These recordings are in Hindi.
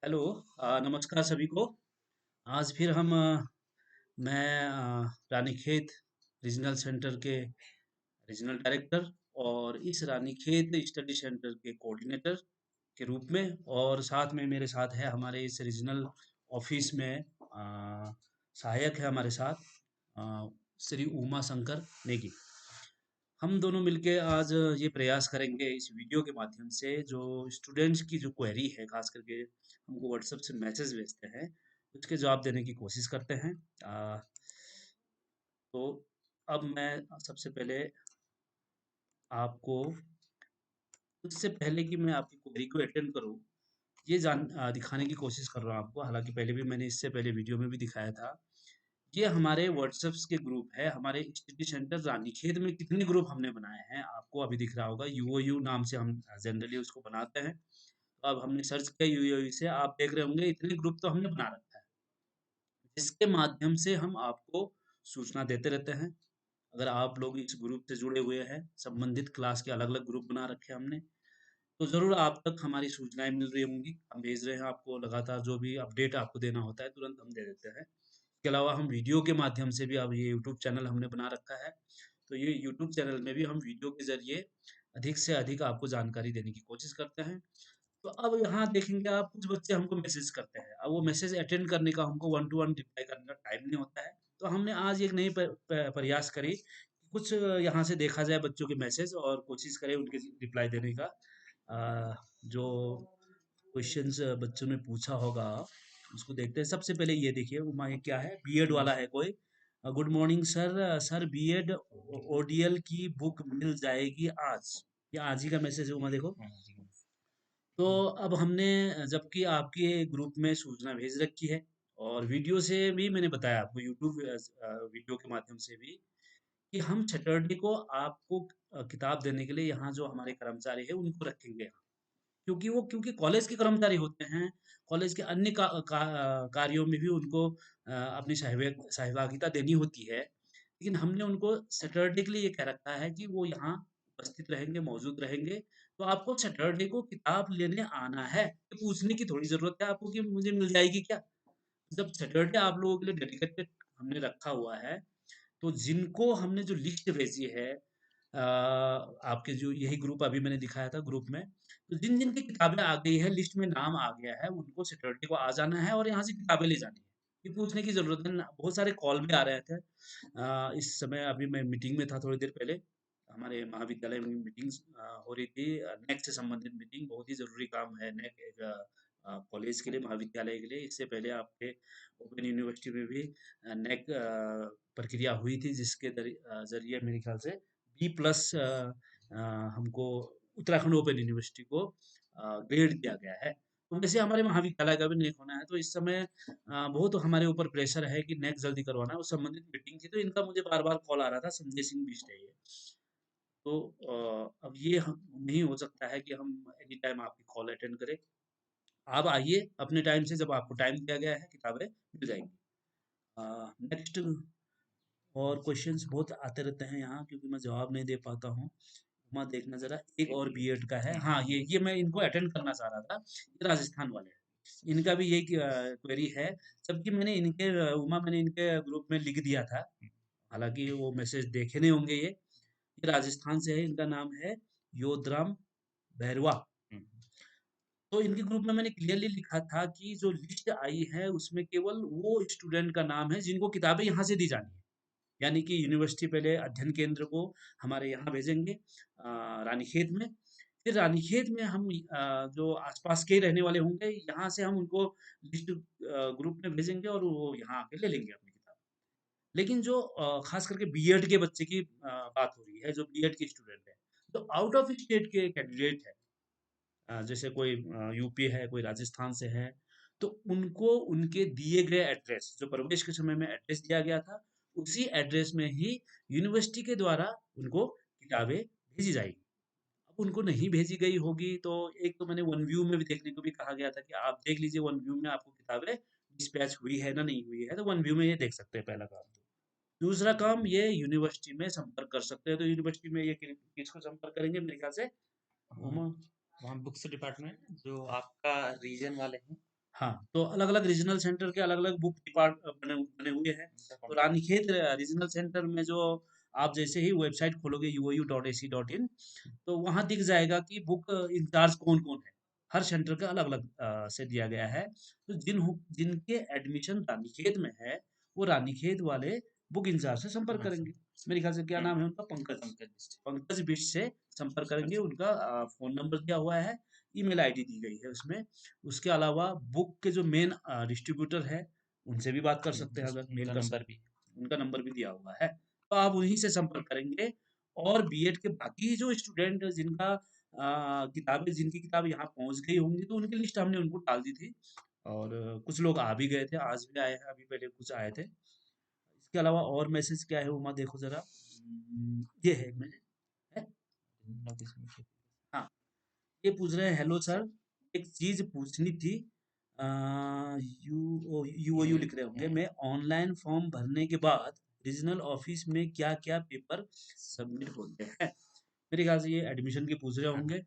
हेलो। नमस्कार सभी को। आज फिर हम मैं रानीखेत रीजनल सेंटर के रीजनल डायरेक्टर और इस रानीखेत स्टडी सेंटर के कोऑर्डिनेटर के रूप में और साथ में मेरे साथ है हमारे इस रीजनल ऑफिस में सहायक है हमारे साथ श्री उमा शंकर नेगी। हम दोनों मिलके आज ये प्रयास करेंगे इस वीडियो के माध्यम से जो स्टूडेंट्स की जो क्वेरी है खास करके हमको व्हाट्सएप से मैसेज भेजते हैं उसके जवाब देने की कोशिश करते हैं। आ, तो अब मैं सबसे पहले आपको उससे पहले कि मैं आपकी क्वेरी को अटेंड करूं ये दिखाने की कोशिश कर रहा हूं आपको। हालांकि पहले भी मैंने इससे पहले वीडियो में भी दिखाया था। ये हमारे व्हाट्सएप के ग्रुप है। हमारे स्टडी सेंटर रानीखेत में कितने ग्रुप हमने बनाए हैं आपको अभी दिख रहा होगा। यूओयू नाम से हम जनरली उसको बनाते हैं। तो अब हमने सर्च किया यूओयू से, आप देख रहे होंगे इतने ग्रुप तो हमने बना रखा है जिसके माध्यम से हम आपको सूचना देते रहते हैं। अगर आप लोग इस ग्रुप से जुड़े हुए हैं, संबंधित क्लास के अलग अलग ग्रुप बना रखे हैं हमने, तो ज़रूर आप तक हमारी सूचनाएँ मिल रही होंगी। हम भेज रहे हैं आपको लगातार, जो भी अपडेट आपको देना होता है तुरंत हम दे देते हैं। इसके अलावा हम वीडियो के माध्यम से भी, अब ये यूट्यूब चैनल हमने बना रखा है, तो ये यूट्यूब चैनल में भी हम वीडियो के ज़रिए अधिक से अधिक आपको जानकारी देने की कोशिश करते हैं। तो अब यहाँ देखेंगे आप, कुछ बच्चे हमको मैसेज करते हैं। अब वो मैसेज अटेंड करने का हमको वन टू वन रिप्लाई करने का टाइम नहीं होता है। तो हमने आज एक नई प्रयास करी कि कुछ यहाँ से देखा जाए बच्चों के मैसेज और कोशिश करें उनके रिप्लाई देने का। जो क्वेश्चंस बच्चों ने पूछा होगा उसको देखते हैं। सबसे पहले ये देखिए उमा, ये क्या है, बीएड वाला है कोई। Good morning sir, sir BEd ODL की बुक मिल जाएगी आज। ये आज ही का मैसेज है उमा, देखो। तो अब हमने, जबकि आपके ग्रुप में सूचना भेज रखी है और वीडियो से भी मैंने बताया आपको, यूट्यूब वीडियो के माध्यम से भी, कि हम सैटरडे को आपको किताब देने के लिए यहाँ जो हमारे कर्मचारी है उनको रखेंगे यहाँ। क्योंकि कॉलेज के कर्मचारी होते हैं, कॉलेज के अन्य कार्यों में भी उनको अपनी सहभागिता देनी होती है। लेकिन हमने उनको सैटरडे के लिए ये कह रखा है कि वो यहाँ उपस्थित रहेंगे, मौजूद रहेंगे। तो आपको सैटरडे को किताब लेने आना है। ये पूछने की थोड़ी ज़रूरत है आपको कि मुझे मिल जाएगी क्या? जब सैटरडे आप लोगों के लिए डेडिकेटेड हमने रखा हुआ है, तो जिनको हमने जो लिस्ट भेजी है, आपके जो यही ग्रुप अभी मैंने दिखाया था ग्रुप में, तो जिन जिन की किताबें आ गई है, लिस्ट में नाम आ गया है, उनको सैटरडे को आ जाना है और यहाँ से किताबें ले जानी है। ये पूछने की जरूरत है ना। बहुत सारे कॉल भी आ रहे थे। इस समय अभी मैं मीटिंग में था थोड़ी देर पहले। हमारे महाविद्यालय में मीटिंग हो रही थी, नेक से संबंधित मीटिंग। बहुत ही जरूरी काम है नेक एक कॉलेज के लिए, महाविद्यालय के लिए। इससे पहले आपके ओपन यूनिवर्सिटी में भी नेक प्रक्रिया हुई थी, जिसके ज़रिए मेरे ख्याल से बी प्लस हमको उत्तराखंड ओपन यूनिवर्सिटी को ग्रेड दिया गया है। तो वैसे हमारे महाविद्यालय का भी नेक होना है। तो इस समय बहुत हमारे ऊपर प्रेशर है कि नेक जल्दी करवाना है। उस संबंधित मीटिंग थी, तो इनका मुझे बार-बार कॉल आ रहा था। संजय सिंह बिष्ट है ये। तो अब ये नहीं हो सकता है कि हम एनी टाइम आपकी कॉल अटेंड करें। आप आइए अपने टाइम से, जब आपको टाइम दिया गया है किताबें मिल जाएँगी। नेक्स्ट, और क्वेश्चंस बहुत आते रहते हैं यहाँ, क्योंकि मैं जवाब नहीं दे पाता हूँ। उमा देखना ज़रा, एक और बीएड का है। हाँ, ये मैं इनको अटेंड करना चाह रहा था। ये राजस्थान वाले हैं। इनका भी यही क्वेरी है। जबकि मैंने इनके ग्रुप में लिख दिया था। हालाँकि वो मैसेज देखे नहीं होंगे ये। ये राजस्थान से है, इनका नाम है योधराम बैरवा। तो इनके ग्रुप में मैंने क्लियरली लिखा था कि जो लिस्ट आई है उसमें केवल वो स्टूडेंट का नाम है जिनको किताबें यहाँ से दी जानी है। यानी कि यूनिवर्सिटी पहले अध्ययन केंद्र को हमारे यहाँ भेजेंगे, रानीखेत में। फिर रानीखेत में हम जो आसपास के ही रहने वाले होंगे, यहाँ से हम उनको लिस्ट ग्रुप में भेजेंगे और वो यहाँ आके ले लेंगे अपनी किताब। लेकिन जो खास करके बीएड के बच्चे की बात हो रही है, जो बीएड के स्टूडेंट है, तो आउट ऑफ स्टेट के कैंडिडेट है, जैसे कोई यूपी है, कोई राजस्थान से है, तो उनको उनके दिए गए एड्रेस, जो प्रवेश के समय में एड्रेस दिया गया था, उसी एड्रेस में ही यूनिवर्सिटी के द्वारा उनको किताबें भेजी जाएगी। अब उनको नहीं भेजी गई होगी, तो एक तो मैंने वन व्यू में भी देखने को भी कहा गया था कि आप देख लीजिए वन व्यू में आपको किताबें डिस्पैच हुई है ना नहीं हुई है, तो वन व्यू में ये देख सकते हैं, पहला काम तो। दूसरा काम, ये यूनिवर्सिटी में संपर्क कर सकते हैं। तो यूनिवर्सिटी में ये किसको संपर्क करेंगे मेरे ख्याल से, हाँ, उमा। वहाँ बुक्स डिपार्टमेंट जो आपका रीजन वाले हैं। हाँ, तो अलग-अलग रीजनल सेंटर के अलग-अलग बुक बने बने हुए हैं। तो रानीखेत रीजनल सेंटर में जो आप जैसे ही वेबसाइट खोलोगे uou.ac.in, तो वहाँ दिख जाएगा कि बुक इंचार्ज कौन-कौन है। हर सेंटर का अलग-अलग से दिया गया है। तो जिनके एडमिशन रानीखेत में है, वो रानीखेत वाले बुक इंचार्ज से संपर्क करेंगे। मेरे ख्याल से क्या नाम है उनका? पंकज। पंकज बिष्ट से संपर्क करेंगे। उनका फ़ोन नंबर दिया हुआ है, ईमेल आईडी दी गई है उसमें। उसके अलावा बुक के जो मेन डिस्ट्रीब्यूटर है, उनसे भी बात कर सकते हैं, अगर मेल कर सकते हैं। उनका नंबर भी दिया हुआ है। तो आप उन्हीं से संपर्क करेंगे। और बीएड के बाकी जो स्टूडेंट जिनका किताबें जिनकी किताब यहाँ पहुँच गई होंगी, तो उनकी लिस्ट हमने उनको डाल दी थी। और कुछ लोग आ भी गए थे, आज भी आए हैं, अभी पहले कुछ आए थे। इसके अलावा और मैसेज क्या है उमा, देखो ज़रा। ये है एक मैसेज है। हाँ, ये पूछ रहे हैं, हेलो सर, एक चीज़ पूछनी थी। अ, यू लिख रहे होंगे। मैं ऑनलाइन फॉर्म भरने के बाद रीजनल ऑफिस में क्या-क्या पेपर सबमिट होते हैं? मेरे ख्याल से ये एडमिशन के पूछ रहे होंगे।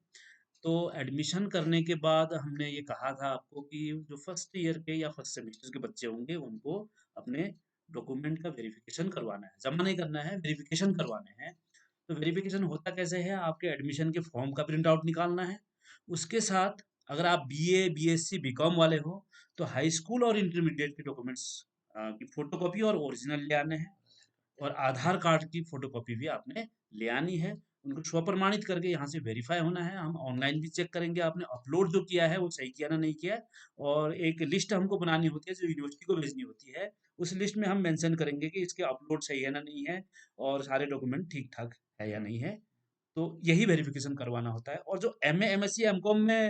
तो एडमिशन करने के बाद हमने ये कहा था आपको कि जो फर्स्ट ईयर के या फर्स्ट सेमेस्टर के बच्चे होंगे, उनको अपने डॉक्यूमेंट का वेरिफिकेशन करवाना है। जमा नहीं करना है, वेरिफिकेशन करवाने हैं। तो वेरिफिकेशन होता कैसे है? आपके एडमिशन के फॉर्म का प्रिंट आउट निकालना है। उसके साथ अगर आप बीए, बीएससी, बीकॉम वाले हो, तो हाई स्कूल और इंटरमीडिएट के डॉक्यूमेंट्स की फोटोकॉपी और ओरिजिनल ले आने हैं। और आधार कार्ड की फोटोकॉपी भी आपने ले आनी है। उनको स्वप्रमाणित करके यहाँ से वेरीफाई होना है। हम ऑनलाइन भी चेक करेंगे आपने अपलोड जो किया है वो सही किया ना नहीं किया है। और एक लिस्ट हमको बनानी होती है जो यूनिवर्सिटी को भेजनी होती है। उस लिस्ट में हम मेंशन करेंगे कि इसके अपलोड सही है ना नहीं है, और सारे डॉक्यूमेंट ठीक-ठाक है या नहीं है। तो यही वेरिफिकेशन करवाना होता है। और जो एमए, एमएससी, एमकॉम में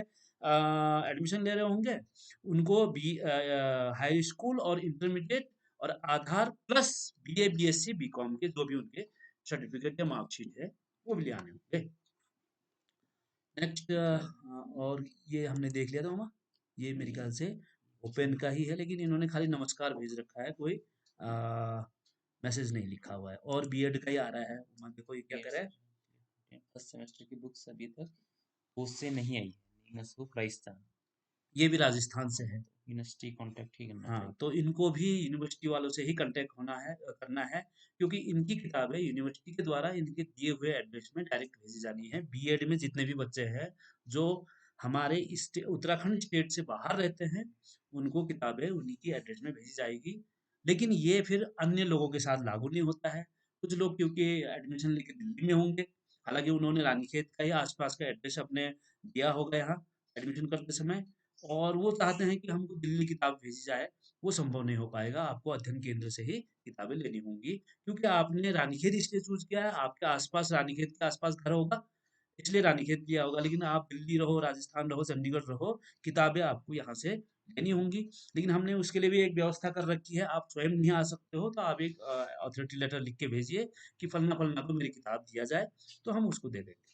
एडमिशन ले रहे होंगे, उनको भी हाई स्कूल और इंटरमीडिएट और आधार प्लस बीए, बीएससी, बीकॉम के जो भी उनके सर्टिफिकेट या मार्कशीट है, वो भी ले आने होंगे। नेक्स्ट और ये हमने देख लिया था मामा। ये मेरे ख्याल से ओपन का ही है, लेकिन इन्होंने खाली नमस्कार भेज रखा है, कोई मैसेज नहीं लिखा हुआ है। और बीएड का ही आ रहा है। उमा देखो ये क्या कर रहा है। फर्स्ट सेमेस्टर की बुक्स अभी तक पोस्ट से नहीं आई है, लेकिन राजस्थान ये भी राजस्थान से है। यूनिवर्सिटी कांटेक्ट ही करना हाँ, चाहिए। तो इनको भी यूनिवर्सिटी वालों से ही कांटेक्ट होना है, करना है, क्योंकि इनकी किताबें यूनिवर्सिटी के द्वारा इनके दिए हुए एड्रेस में डायरेक्ट भेजी जानी है। बीएड में जितने भी बच्चे हैं जो हमारे उत्तराखंड स्टेट से बाहर रहते हैं, उनको किताबें उन्हीं की एड्रेस में भेजी जाएगी। लेकिन ये फिर अन्य लोगों के साथ लागू नहीं होता है। कुछ लोग क्योंकि एडमिशन लेके दिल्ली में होंगे, हालांकि उन्होंने रानीखेत का या आसपास का एड्रेस अपने दिया होगा यहाँ एडमिशन करते समय, और वो चाहते हैं कि हमको दिल्ली किताब भेजी जाए। वो संभव नहीं हो पाएगा, आपको अध्ययन केंद्र से ही किताबें लेनी होंगी, क्योंकि आपने रानीखेत इसलिए चूज़ किया है, आपके आस-पास रानीखेत के आस-पास घर होगा, इसलिए रानीखेत लिया होगा। लेकिन आप दिल्ली रहो, राजस्थान रहो, चंडीगढ़ रहो, किताबें आपको यहाँ से लेनी होंगी। लेकिन हमने उसके लिए भी एक व्यवस्था कर रखी है, आप स्वयं नहीं आ सकते हो, तो आप एक अथॉरिटी लेटर लिख के भेजिए कि फलना-फलना को मेरी किताब दिया जाए, तो हम उसको दे देंगे।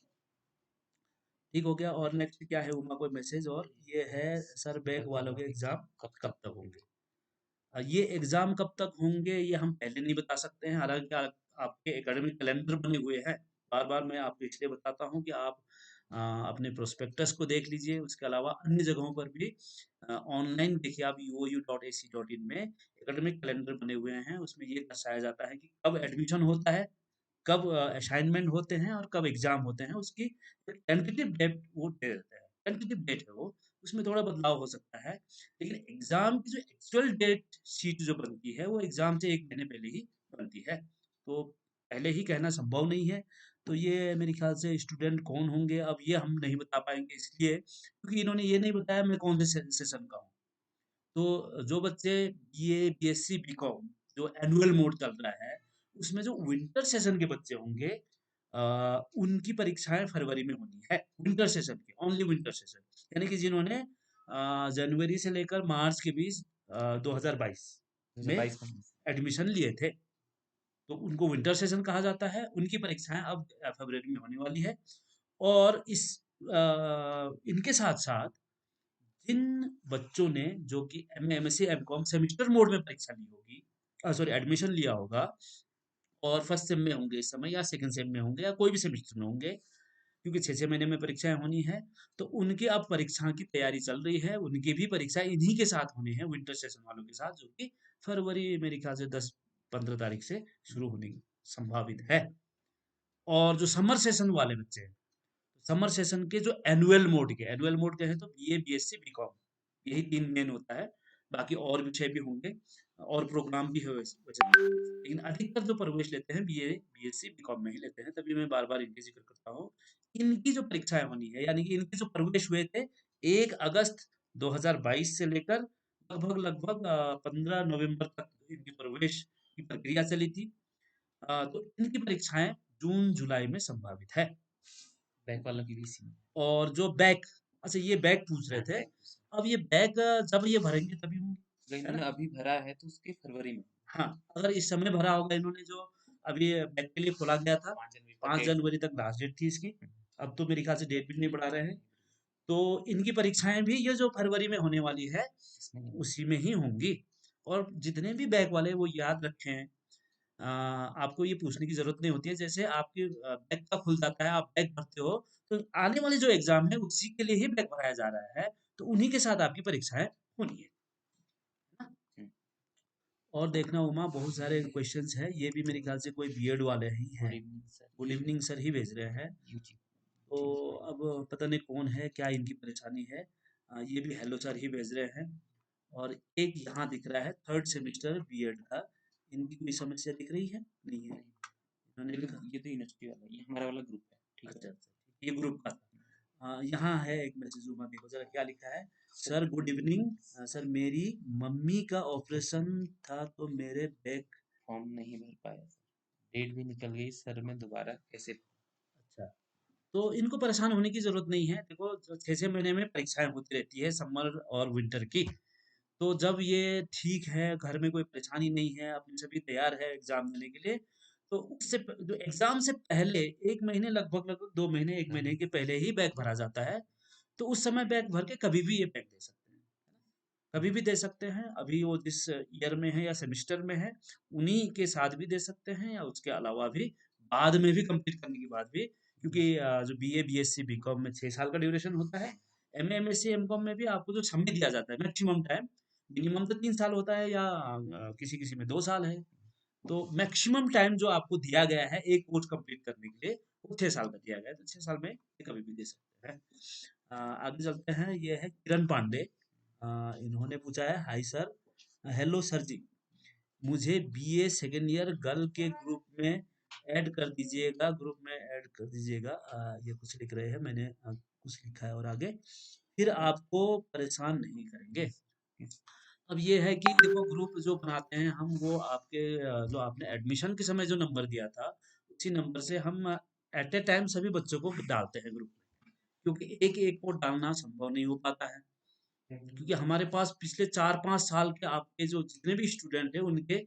ठीक हो गया। और नेक्स्ट क्या है उमा, कोई मैसेज? और ये है, सर बैक वालों के एग्ज़ाम कब तक होंगे? ये एग्ज़ाम कब तक होंगे ये हम पहले नहीं बता सकते हैं, हालाँकि आपके एकेडमिक कैलेंडर बने हुए हैं। बार-बार मैं आपको इसलिए बताता हूँ कि आप अपने प्रोस्पेक्टस को देख लीजिए। उसके अलावा अन्य जगहों पर भी ऑनलाइन देखिए आप uou.ac.in में एकेडमिक कैलेंडर बने हुए हैं। उसमें ये दर्शाया जाता है कि कब एडमिशन होता है, कब असाइनमेंट होते हैं और कब एग्ज़ाम होते हैं। उसकी एक टेंटेटिव डेट वो दे देते हैं। टेंटेटिव डेट है वो, उसमें थोड़ा बदलाव हो सकता है। लेकिन एग्ज़ाम की जो एक्चुअल डेट शीट जो बनती है, वो एग्ज़ाम से 1 महीने पहले ही बनती है। तो पहले ही कहना संभव नहीं है। तो ये मेरे ख़्याल से स्टूडेंट कौन होंगे, अब ये हम नहीं बता पाएँगे, इसलिए क्योंकि इन्होंने ये नहीं बताया मैं कौन से सेशन का हूँ। तो जो बच्चे बीए, बीएससी, बीकॉम जो एनुअल मोड चल रहा है, उसमें जो विंटर सेशन के बच्चे होंगे, उनकी परीक्षाएँ फरवरी में होनी है। विंटर सेशन की, ओनली विंटर सेशन। यानी कि जिन्होंने जनवरी से लेकर मार्च के बीच 2022 में 2022 में एडमिशन लिए थे, तो उनको विंटर सेशन कहा जाता है। उनकी परीक्षाएँ अब फरवरी में होने वाली है। और इनके साथ-साथ जिन बच्चों ने जो कि MA, MSc, MCom semester mode में परीक्षा ली होगी, सॉरी एडमिशन लिया होगा, और फर्स्ट सेम में होंगे इस समय या सेकंड सेम में होंगे या कोई भी सेमेस्टर में होंगे, क्योंकि 6-6 महीने में परीक्षाएँ होनी है, तो उनकी अब परीक्षा की तैयारी चल रही है, उनकी भी परीक्षा इन्हीं के साथ होनी है, विंटर सेशन वालों के साथ, जो कि फरवरी मेरे ख्याल से 10-15 तारीख से शुरू होने की संभावित है। और जो समर सेशन वाले बच्चे हैं, समर सेशन के जो एनुअल मोड के हैं तो बीए, बीएससी, बीकॉम, यही 3 मेन होता है। बाकी और विषय भी होंगे और प्रोग्राम भी है वैसे वैसे तो। लेकिन अधिकतर जो प्रवेश लेते हैं बीए, बीएससी, बीकॉम में ही लेते हैं, तभी मैं बार-बार इनकी ज़िक्र करता हूँ। इनकी जो परीक्षाएँ होनी है, यानी कि इनके जो प्रवेश हुए थे 1 अगस्त 2022 से लेकर लगभग 15 नवंबर तक इनकी प्रवेश की प्रक्रिया चली थी। तो इनकी परीक्षाएँ जून-जुलाई में संभावित है। बैक वालों की भी इसी में। और जो बैक, अच्छा ये बैक पूछ रहे हाँ, थे। बैक अब ये बैक जब ये भरेंगे तभी होंगे, अगर है इन्होंने ना? अभी भरा है तो उसके फरवरी में हाँ, अगर इस समय भरा होगा इन्होंने जो अभी बैक के लिए खोला गया था, 5 जनवरी तक 5 डेट। जनवरी तक लास्ट डेट थी इसकी। हुँ, अब तो मेरे ख्याल से डेट भी नहीं बढ़ा रहे हैं। तो इनकी परीक्षाएँ भी ये जो फरवरी में होने वाली है, इसमें ही उसी में ही होंगी। और जितने भी बैक वाले वो याद रखें, आपको ये पूछने की ज़रूरत नहीं होती है, जैसे आपके बैक का खुल जाता है, आप बैक भरते हो, तो आने वाले जो एग्ज़ाम है उसी के लिए ही बैक भराया जा रहा है, तो उन्हीं के साथ आपकी परीक्षाएँ होनी है ना? हुँ, और देखना उमा बहुत सारे क्वेश्चंस हैं, ये भी मेरे ख्याल से कोई बीएड वाले ही गुड हैं, evening sir, good evening sir ही भेज रहे हैं। यूजी तो जी। अब पता नहीं कौन है, क्या इनकी परेशानी है। ये भी हेलो सर ही भेज रहे हैं। और एक यहाँ दिख रहा है 3rd सेमेस्टर बीएड का, इनकी कोई समस्या दिख रही है? नहीं है, नहीं, इन्होंने लिखा। ये तो यूनिवर्सिटी वाला है, ये हमारा वाला ग्रुप है, ठीक है। अच्छा, अच्छा, ये ग्रुप का था। यहाँ है एक मैसेज उमा, देखो ज़रा क्या लिखा है। सर गुड इवनिंग, सर मेरी मम्मी का ऑपरेशन था तो मेरे बैक। फॉर्म नहीं भर पाया सर, डेट भी निकल गई सर, मैं दोबारा कैसे अच्छा, तो इनको परेशान होने की ज़रूरत नहीं है। देखो 6-6 महीने में परीक्षाएँ होती रहती है समर और विंटर की। तो जब ये ठीक है, घर में कोई परेशानी नहीं है, अपनी सभी तैयार है एग्ज़ाम देने के लिए, तो उससे प जो एग्ज़ाम से पहले 1 महीने लगभग 2 महीने, 1 महीने के पहले ही बैक भरा जाता है। तो उस समय बैक भर के कभी भी ये बैक दे सकते हैं, कभी भी दे सकते हैं। अभी वो जिस ईयर में है या सेमेस्टर में है, उन्हीं के साथ भी दे सकते हैं या उसके अलावा भी बाद में भी कंप्लीट करने के बाद भी, क्योंकि जो बीए, बीएससी, बीकॉम में 6 साल का ड्यूरेशन होता है। एमए, एमएससी, एमकॉम में भी आपको जो समय दिया जाता है मैक्सिमम टाइम, मिनिमम तो 3 साल होता है या किसी-किसी में 2 साल है। तो मैक्सिमम टाइम जो आपको दिया गया है एक कोर्स कंप्लीट करने के लिए, वो 6 साल का दिया गया है, तो 6 साल में ये कभी भी दे सकते हैं। आगे चलते हैं, ये है किरण पांडे। इन्होंने पूछा है, हाय सर, हेलो सर जी, मुझे बीए सेकेंड ईयर गर्ल के ग्रुप में ऐड कर दीजिएगा, ग्रुप में ऐड कर दीजिएगा। ये कुछ लिख रहे हैं, मैंने कुछ लिखा है और आगे फिर आपको परेशान नहीं करेंगे। अब ये है कि देखो ग्रुप जो बनाते हैं हम, वो आपके जो आपने एडमिशन के समय जो नंबर दिया था, उसी नंबर से हम एट ए टाइम सभी बच्चों को डालते हैं ग्रुप में, क्योंकि एक-एक को डालना संभव नहीं हो पाता है। क्योंकि हमारे पास पिछले 4-5 साल के आपके जो जितने भी स्टूडेंट हैं उनके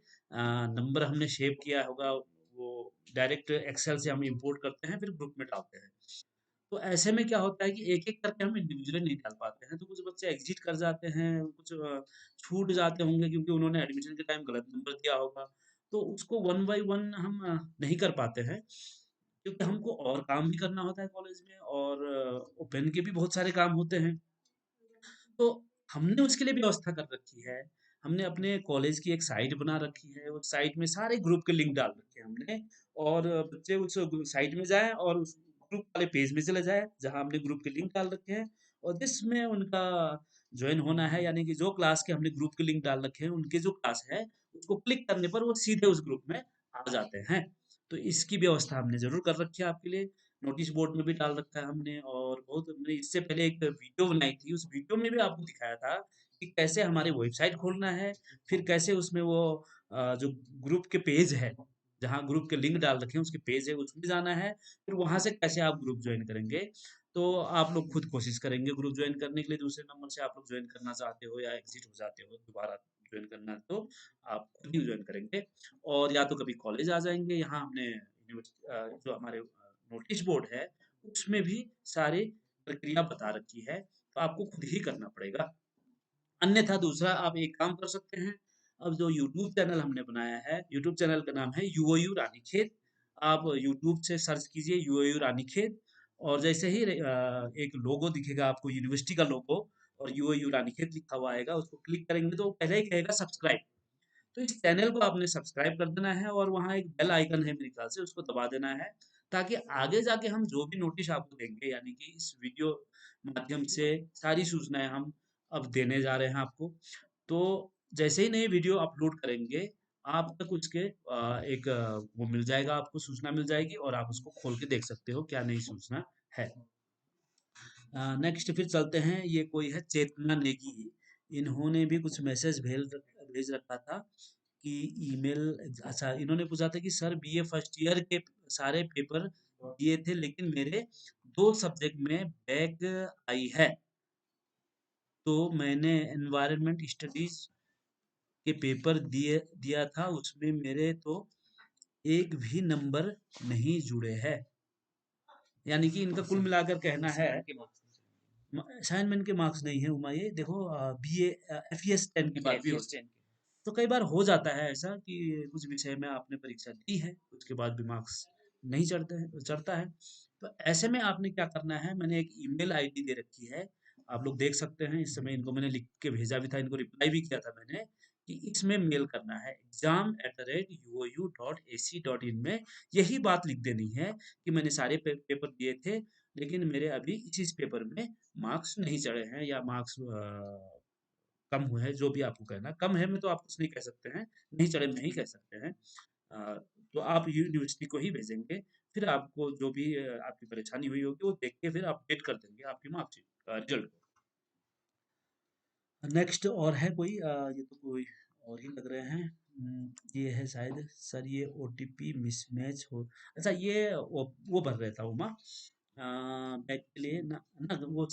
नंबर हमने सेव किया होगा, वो डायरेक्ट एक्सेल से हम इंपोर्ट करते हैं, फिर ग्रुप में डालते हैं। तो ऐसे में क्या होता है कि एक-एक करके हम इंडिविजुअली नहीं डाल पाते हैं, तो कुछ बच्चे एग्ज़िट कर जाते हैं, कुछ छूट जाते होंगे क्योंकि उन्होंने एडमिशन के टाइम गलत नंबर दिया होगा। तो उसको वन बाय वन हम नहीं कर पाते हैं, क्योंकि हमको और काम भी करना होता है कॉलेज में, और ओपन के भी बहुत सारे काम होते हैं। तो हमने उसके लिए व्यवस्था कर रखी है। हमने अपने कॉलेज की एक साइट बना रखी है, उस साइट में सारे ग्रुप के लिंक डाल रखे हैं हमने, और बच्चे उस साइट में जाएँ और उस ग्रुप वाले पेज में चले जाएँ, जहाँ हमने ग्रुप के लिंक डाल रखे हैं, और जिसमें उनका जॉइन होना है, यानी कि जो क्लास के हमने ग्रुप के लिंक डाल रखे हैं, उनके जो क्लास है, उसको क्लिक करने पर वो सीधे उस ग्रुप में आ जाते हैं। तो इसकी व्यवस्था हमने ज़रूर कर रखी है आपके लिए। नोटिस बोर्ड में भी डाल रखा है हमने, और बहुत हमने इससे पहले एक वीडियो बनाई थी, उस वीडियो में भी आपको दिखाया था कि कैसे हमारी वेबसाइट खोलना है, फिर कैसे उसमें वो जो ग्रुप के पेज है, जहाँ ग्रुप के लिंक डाल रखे हैं उसके पेज है उसमें जाना है, फिर वहाँ से कैसे आप ग्रुप ज्वाइन करेंगे। तो आप लोग खुद कोशिश करेंगे ग्रुप ज्वाइन करने के लिए, दूसरे नंबर से आप लोग ज्वाइन करना चाहते हो या एग्जिट हो जाते हो, दोबारा ज्वाइन करना है तो आप खुद ही ज्वाइन करेंगे, और या तो कभी कॉलेज आ जाएँगे, यहाँ हमने जो हमारे नोटिस बोर्ड है, उसमें भी सारी प्रक्रिया बता रखी है, तो आपको खुद ही करना पड़ेगा। अन्यथा दूसरा आप एक काम कर सकते हैं, अब जो यूट्यूब चैनल हमने बनाया है, यूट्यूब चैनल का नाम है यूओयू रानीखेत। आप यूट्यूब से सर्च कीजिए यूओयू रानीखेत, और जैसे ही एक लोगो दिखेगा आपको, यूनिवर्सिटी का लोगो, और यूओयू रानीखेत लिखा हुआ आएगा, उसको क्लिक करेंगे तो वो पहले ही कहेगा सब्सक्राइब। तो इस चैनल को आपने सब्सक्राइब कर देना है, और वहाँ एक बेल आइकन है मेरे ख्याल से, उसको दबा देना है, ताकि आगे जाके हम जो भी नोटिस आपको देंगे, यानी कि इस वीडियो माध्यम से सारी सूचनाएं हम अब देने जा रहे हैं आपको। तो जैसे ही नई वीडियो अपलोड करेंगे, आप तक उसके एक वो मिल जाएगा, आपको सूचना मिल जाएगी, और आप उसको खोल के देख सकते हो क्या नई सूचना है। नेक्स्ट फिर चलते हैं, ये कोई है चेतना नेगी, इन्होंने भी कुछ मैसेज भेज रखा था कि ईमेल, अच्छा इन्होंने पूछा था कि सर बीए फर्स्ट ईयर के सारे पेपर दिए थे, लेकिन मेरे 2 सब्जेक्ट में बैक आई है, तो मैंने एनवायरनमेंट स्टडीज के पेपर दिया था, उसमें मेरे तो एक भी नंबर नहीं जुड़े हैं। यानी कि इनका कुल मिलाकर कहना है, असाइनमेंट के मार्क्स नहीं है उमा, ये देखो बीए एफईएस 10 की बात भी होती है। तो कई बार हो जाता है ऐसा कि कुछ विषय में आपने परीक्षा दी है, उसके बाद भी मार्क्स नहीं चढ़ता है। तो ऐसे में आपने क्या करना है, मैंने एक ईमेल आईडी दे रखी है, आप लोग देख सकते हैं, इस समय इनको मैंने लिख के भेजा भी था, इनको रिप्लाई भी किया था मैंने, कि इसमें मेल करना है exam@uou.ac.in में, यही बात लिख देनी है कि मैंने सारे पेपर दिए थे, लेकिन मेरे अभी इस पेपर में मार्क्स नहीं चढ़े हैं, या मार्क्स कम हुए हैं, जो भी आपको कहना है। कम है में तो आप कुछ नहीं कह सकते हैं, नहीं चढ़े में नहीं कह सकते हैं। अ, तो आप यूनिवर्सिटी को ही भेजेंगे, फिर आपको जो भी आपकी परेशानी हुई होगी वो देख के फिर अपडेट कर देंगे आपकी मार्कशीट रिजल्ट को। नेक्स्ट और है कोई, ये तो कोई और ही लग रहे हैं। ये है शायद सर, ये ओटीपी मिसमैच हो, अच्छा ये वो भर रहा था उमा, बैक के लिए ना ना, वो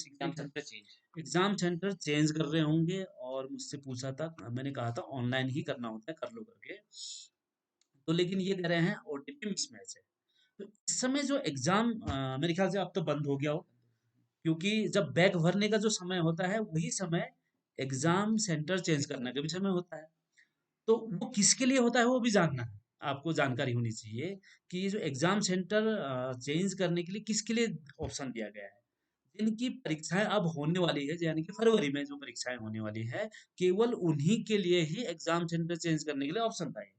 एग्जाम सेंटर चेंज कर रहे होंगे, और मुझसे पूछा था, मैंने कहा था ऑनलाइन ही करना होता है, कर लो करके, तो लेकिन ये कह रहे हैं ओटीपी मिसमैच है। तो इस समय जो एग्जाम, मेरे ख्याल से अब तो बंद हो गया हो, क्योंकि जब बैक भरने का जो समय होता है, वही समय एग्जाम सेंटर चेंज करने का भी समय होता है। तो वो किसके लिए होता है वो भी जानना है, आपको जानकारी होनी चाहिए कि ये जो एग्जाम सेंटर चेंज करने के लिए किसके लिए ऑप्शन दिया गया है। जिनकी परीक्षाएं अब होने वाली है, यानी कि फरवरी में जो परीक्षाएं होने वाली है, केवल उन्हीं के लिए ही एग्जाम सेंटर चेंज करने के लिए ऑप्शन था ये।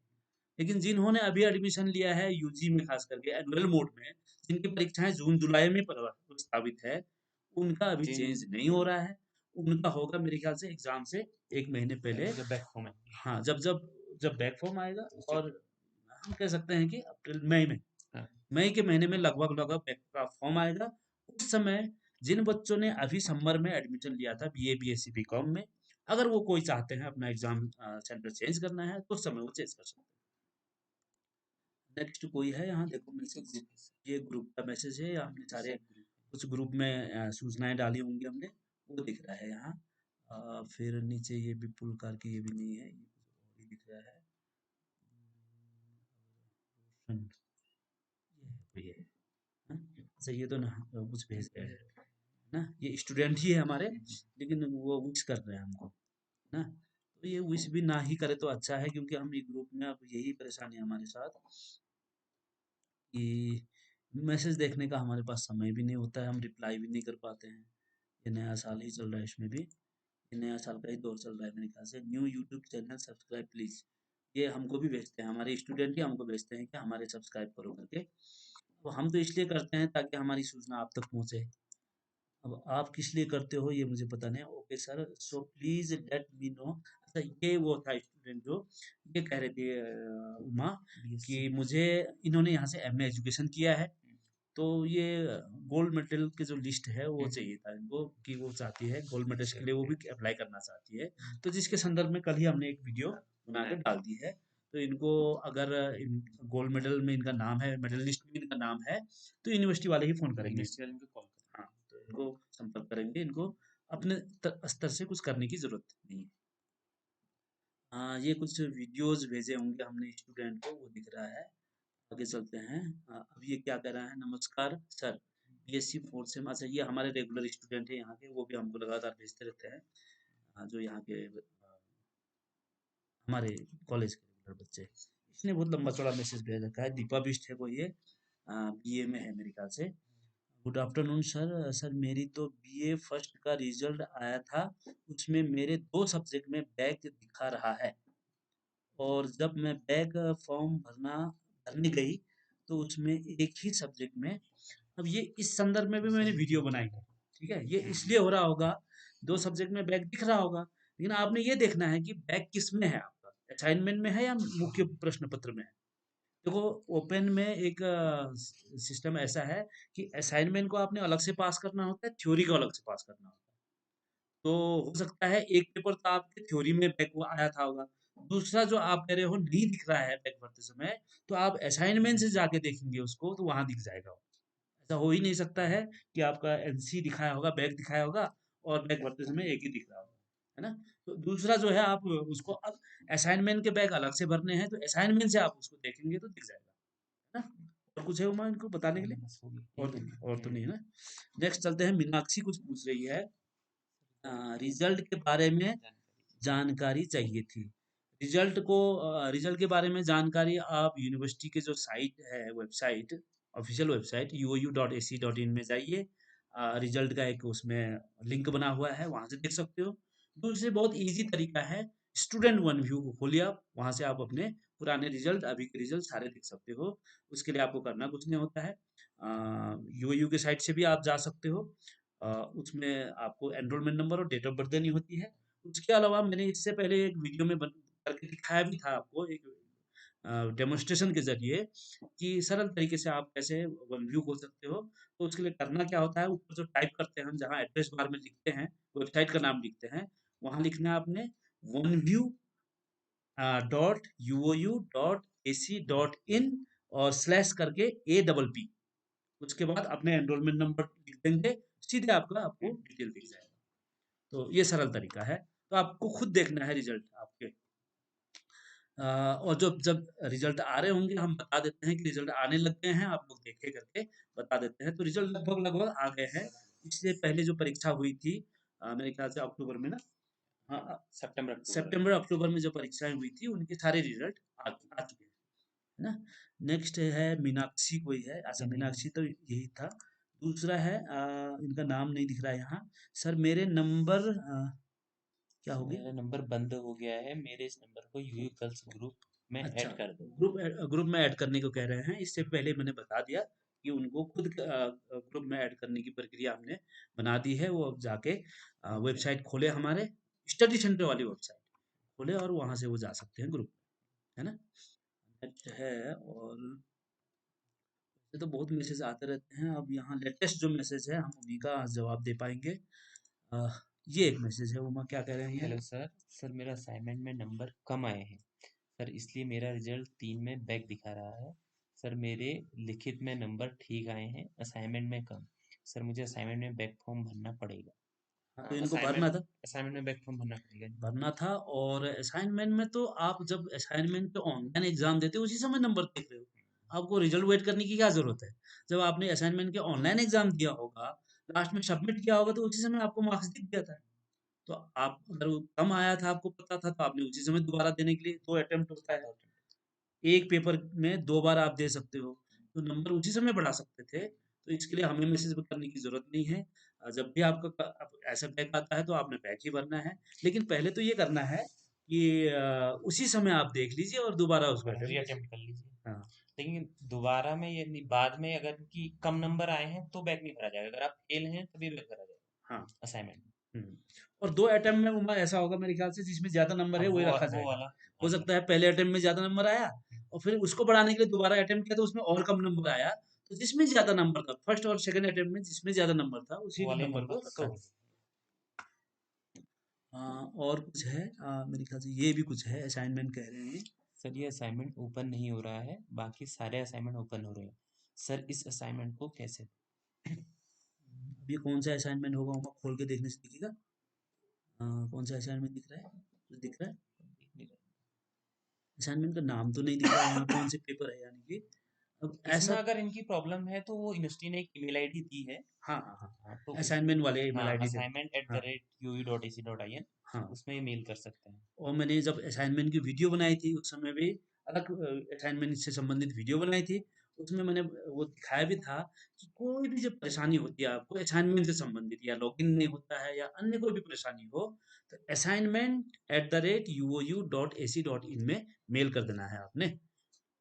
लेकिन जिन्होंने अभी एडमिशन लिया है यूजी में, खास करके एनुअल मोड में, जिनकी परीक्षाएं जून जुलाई में प्रस्तावित है, उनका अभी चेंज नहीं हो रहा है। उनका होगा मेरे ख्याल से एग्जाम से 1 महीने पहले, जब बैक फॉर्म आएगा। हाँ, जब बैक फॉर्म आएगा, और हम कह सकते हैं कि अप्रैल मई में, मई के महीने में लगभग लगभग बैक का फॉर्म आएगा। उस समय जिन बच्चों ने अभी समर में एडमिशन लिया था बीए बीएससी बीकॉम में, अगर वो कोई चाहते हैं अपना एग्जाम सेंटर चेंज करना है, तो उस समय वो चेंज कर सकते हैं। नेक्स्ट कोई है यहाँ, देखो मैसेज, ये ग्रुप का मैसेज है, हमने सारे कुछ ग्रुप में सूचनाएं डाली होंगी हमने, वो दिख रहा है यहाँ। फिर नीचे ये विपुल कार की, ये भी नहीं है, ये कुछ और ही दिख रहा है। रोशन, ये है, हाँ? अच्छा ये तो ना कुछ भेज रहे हैं ना, ये स्टूडेंट ही है हमारे, लेकिन वो विश कर रहे हैं हमको ना। तो ये विश भी ना ही करे तो अच्छा है, क्योंकि हम ये ग्रुप में, अब यही परेशानी है हमारे साथ कि मैसेज देखने का हमारे पास समय भी नहीं होता है, हम रिप्लाई भी नहीं कर पाते हैं। ये नया साल ही चल रहा है, इसमें भी ये नया साल का ही दौर चल रहा है मेरे ख्याल से। New YouTube channel subscribe please, ये हमको भी भेजते हैं, हमारे स्टूडेंट ही हमको भेजते हैं कि हमारे सब्सक्राइब करो करके। तो हम तो इसलिए करते हैं ताकि हमारी सूचना आप तक पहुंचे। अब आप किस लिए करते हो ये मुझे पता नहीं। Okay sir, so please let me know. अच्छा ये वो था स्टूडेंट जो ये कह रहे थे, उमा, कि मुझे, इन्होंने यहाँ से एमए एजुकेशन किया है, तो ये गोल्ड मेडल की जो लिस्ट है वो चाहिए था इनको, कि वो चाहती है गोल्ड मेडल के लिए वो भी अप्लाई करना चाहती है। तो जिसके संदर्भ में कल ही हमने एक वीडियो बना के डाल दी है। तो इनको अगर गोल्ड मेडल में इनका नाम है, मेडल लिस्ट में इनका नाम है, तो यूनिवर्सिटी वाले ही फोन करेंगे, हाँ, तो इनको संपर्क करेंगे, इनको अपने स्तर से कुछ करने की जरूरत नहीं है। ये कुछ वीडियोस भेजे होंगे हमने स्टूडेंट को, वो दिख रहा है। आगे चलते हैं। अब ये क्या कह रहा है, नमस्कार सर, बीएससी फोर्थ सेम, अच्छा ये हमारे रेगुलर स्टूडेंट है यहाँ के, वो भी हमको लगातार भेजते रहते हैं, जो यहाँ के हमारे कॉलेज के रेगुलर बच्चे। इसने बहुत लंबा चौड़ा मैसेज भेज रखा है, दीपा बिष्ट है कोई, ये बीए में है मेरे ख्याल से। Good afternoon sir. सर मेरी तो बीए फर्स्ट का रिजल्ट आया था, उसमें मेरे 2 सब्जेक्ट में बैक दिखा रहा है और जब मैं बैक फॉर्म भरने गई, तो उसमें एक ही सब्जेक्ट में अब ये इस संदर्भ में भी मैंने वीडियो बनाई है, ठीक है? ये इसलिए हो रहा होगा, 2 सब्जेक्ट में बैक दिख रहा होगा, लेकिन आपने ये देखना है कि बैक किसमें है आपका, असाइनमेंट में है या मुख्य प्रश्न पत्र में है? देखो, ओपन में एक सिस्टम ऐसा है कि असाइनमेंट को आपने अलग से पास करना होता है, थ्योरी को अलग से पास करना होता है। तो हो सकता है एक पेपर तो आपके थ्योरी में बैक वो आया था होगा, दूसरा जो आप कह रहे हो नहीं दिख रहा है बैक भरते समय, तो आप असाइनमेंट से जाके देखेंगे उसको तो वहाँ दिख जाएगा वो। ऐसा हो ही नहीं सकता है कि आपका एनसी दिखाया होगा, बैक दिखाया होगा और बैक भरते समय एक ही दिख रहा होगा, है ना? तो दूसरा जो है आप उसको अब असाइनमेंट के बैक अलग से भरने हैं, तो असाइनमेंट से आप उसको देखेंगे तो दिख जाएगा, है ना? और कुछ है उमा इनको बताने के लिए? बस हो गई और यही है। और तो नहीं है ना? नेक्स्ट चलते हैं, मीनाक्षी कुछ पूछ रही है, रिजल्ट के बारे में जानकारी जानकारी चाहिए थी। रिजल्ट के बारे में जानकारी आप यूनिवर्सिटी के जो साइट है, वेबसाइट, ऑफिशियल वेबसाइट uu.ac.in में जाइए। रिजल्ट का एक उसमें लिंक बना हुआ है, वहाँ से देख सकते हो। दूसरे बहुत ईज़ी तरीका है, स्टूडेंट वन व्यू को खोलिए आप, वहाँ से आप अपने पुराने रिजल्ट, अभी के रिजल्ट सारे देख सकते हो। उसके लिए आपको करना कुछ नहीं होता है। यूएयू के साइट से भी आप जा सकते हो। उसमें आपको एनरोलमेंट नंबर और डेट ऑफ बर्थ देनी होती है। उसके अलावा मैंने इससे पहले एक वीडियो में करके दिखाया भी था आपको, एक डेमोन्स्ट्रेशन के ज़रिए कि सरल तरीके से आप कैसे वन व्यू खोल सकते हो। तो उसके लिए करना क्या होता है, ऊपर जो टाइप करते हैं हम, जहाँ एड्रेस बार में लिखते हैं, वेबसाइट का नाम लिखते हैं, वहाँ लिखना है आपने वन व्यू .uou.ac.in और स्लैश करके A PP, उसके बाद अपने एनरोलमेंट नंबर लिख देंगे, सीधे आपको डिटेल दिख जाएगा। तो ये सरल तरीका है। तो आपको खुद देखना है रिजल्ट आपके। और जब रिजल्ट आ रहे होंगे, हम बता देते हैं कि रिजल्ट आने लग गए हैं, आप लोग देखे करके बता देते हैं। तो रिजल्ट लगभग लगभग आ गए हैं। इससे पहले जो परीक्षा हुई थी, मेरे ख्याल से अक्टूबर में ना, सितंबर अक्टूबर सितंबर अक्टूबर में जो परीक्षाएं हुई थी, उनके सारे रिजल्ट आ चुके हैं, है ना? नेक्स्ट है मीनाक्षी, कोई है, अच्छा मीनाक्षी तो यही था। दूसरा है, इनका नाम नहीं दिख रहा है यहाँ। सर मेरे नंबर क्या हो गया? मेरा नंबर बंद हो गया है, मेरे इस नंबर को यूयू गर्ल्स ग्रुप में अच्छा, ऐड कर दो। ग्रुप में ऐड करने को कह रहे हैं। इससे पहले मैंने बता दिया कि उनको खुद ग्रुप में ऐड करने की प्रक्रिया हमने बना दी है। वो अब जाके वेबसाइट खोले, हमारे स्टडी सेंटर वाली वेबसाइट खोले और वहाँ से वो जा सकते हैं ग्रुप, है ना? नेक्स्ट है, और ये तो बहुत मैसेज आते रहते हैं। अब यहाँ लेटेस्ट जो मैसेज है, हम उन्हीं का जवाब दे पाएंगे। अ, ये एक मैसेज है, उमा क्या कह रहे हैं? हेलो सर, सर मेरा असाइनमेंट में नंबर कम आए हैं सर, इसलिए मेरा रिजल्ट 3 में बैक दिखा रहा है। सर मेरे लिखित में नंबर ठीक आए हैं, असाइनमेंट में कम। सर मुझे असाइनमेंट में बैक फॉर्म भरना पड़ेगा। हाँ, तो हाँ, इनको भरना असाइनमेंट था, असाइनमेंट में बैक फॉर्म भरना पड़ेगा। भरना था। और असाइनमेंट में तो आप जब असाइनमेंट पे ऑनलाइन एग्जाम देते हो, उसी समय नंबर देख रहे हो, आपको रिजल्ट वेट करने की क्या जरूरत है? जब आपने असाइनमेंट के ऑनलाइन एग्जाम दिया होगा, लास्ट में सबमिट किया होगा, तो उसी समय आपको मार्क्स दिख गया था। तो आप अगर वो कम आया था, आपको पता था, तो आपने उसी समय दोबारा देने के लिए 2 अटेम्प्ट होता है, एक पेपर में 2 बार आप दे सकते हो, तो नंबर उसी समय बढ़ा सकते थे। तो इसके लिए हमें मैसेज करने की ज़रूरत नहीं है। जब भी आपका ऐसा बैक आता है, तो आपने बैक ही भरना है। लेकिन पहले तो ये करना है कि उसी समय आप देख लीजिए और दोबारा उसको री अटेम्प्ट कीजिए। अटेम्प्ट कर लीजिए। हाँ, लेकिन दोबारा में ये नहीं, बाद में अगर कि कम नंबर आए हैं तो बैक नहीं भरा जाएगा, अगर आप फेल हैं तभी बैक भरा जाएगा हाँ। असाइनमेंट में। हुँ। और 2 अटेम्प्ट में उमा ऐसा होगा मेरे ख्याल से, जिसमें ज़्यादा नंबर हाँ, है वही रखा वो जाएगा। वाला हो मान सकता है सकते पहले अटेम्प्ट में ज़्यादा नंबर आया और फिर उसको बढ़ाने के लिए दोबारा अटेम्प्ट किया, तो उसमें और कम नंबर आया। तो जिसमें ज़्यादा नंबर था, फर्स्ट और सेकंड अटेम्प्ट में जिसमें ज़्यादा नंबर था, वो उसी वाले नंबर को नंबर रखा शो जाएगा। और कुछ है, मेरे ख्याल से ये भी कुछ है, असाइनमेंट कह रहे हैं। सर ये असाइनमेंट ओपन नहीं हो रहा है, बाकी सारे असाइनमेंट ओपन हो रहे हैं। सर इस असाइनमेंट को कैसे? अब ये कौन सा असाइनमेंट होगा, उमा खोल के देखने से दिखेगा। कौन सा असाइनमेंट दिख रहा है? कुछ दिख रहा है? असाइनमेंट का नाम तो नहीं दिख रहा है यहाँ, कौन से पेपर है यानी कि। अब इसमें ऐसा, अगर इनकी प्रॉब्लम है तो वो यूनिवर्सिटी ने एक ईमेल आईडी दी है। हाँ, हाँ, हाँ। हाँ, तो असाइनमेंट वाले ईमेल हाँ, आईडी देते असाइनमेंट एट हैं। द हाँ, rate U U dot A C dot I N, हाँ। उसमें ये मेल कर सकते हैं। और मैंने जब असाइनमेंट की वीडियो बनाई थी, उस समय भी अलग असाइनमेंट से संबंधित वीडियो बनाई थी। उसमें मैंने वो दिखाया भी था कि कोई भी जब परेशानी होती है आपको असाइनमेंट से संबंधित या लॉगिन नहीं होता है या अन्य कोई भी परेशानी हो, तो assignment@uu.ac.in में मेल कर देना है आपने।